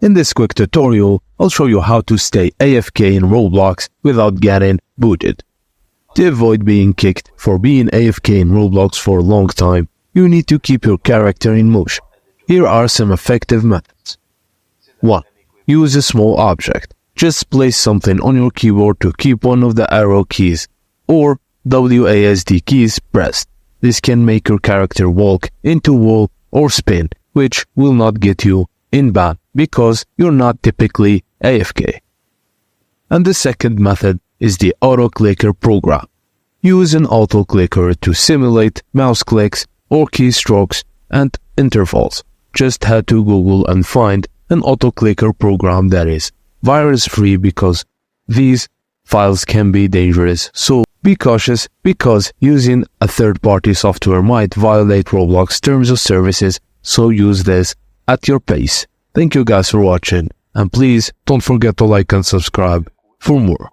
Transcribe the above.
In this quick tutorial, I'll show you how to stay AFK in Roblox without getting booted. To avoid being kicked for being AFK in Roblox for a long time, you need to keep your character in motion. Here are some effective methods. 1. Use a small object. Just place something on your keyboard to keep one of the arrow keys or WASD keys pressed. This can make your character walk into a wall or spin, which will not get you in ban because you're not typically AFK. And the second method is the auto-clicker program. Use an auto-clicker to simulate mouse clicks or keystrokes and intervals. Just head to Google and find an auto-clicker program that is virus-free because these files can be dangerous, so be cautious because using a third-party software might violate Roblox terms of services, so use this at your pace. Thank you guys for watching, and please don't forget to like and subscribe for more.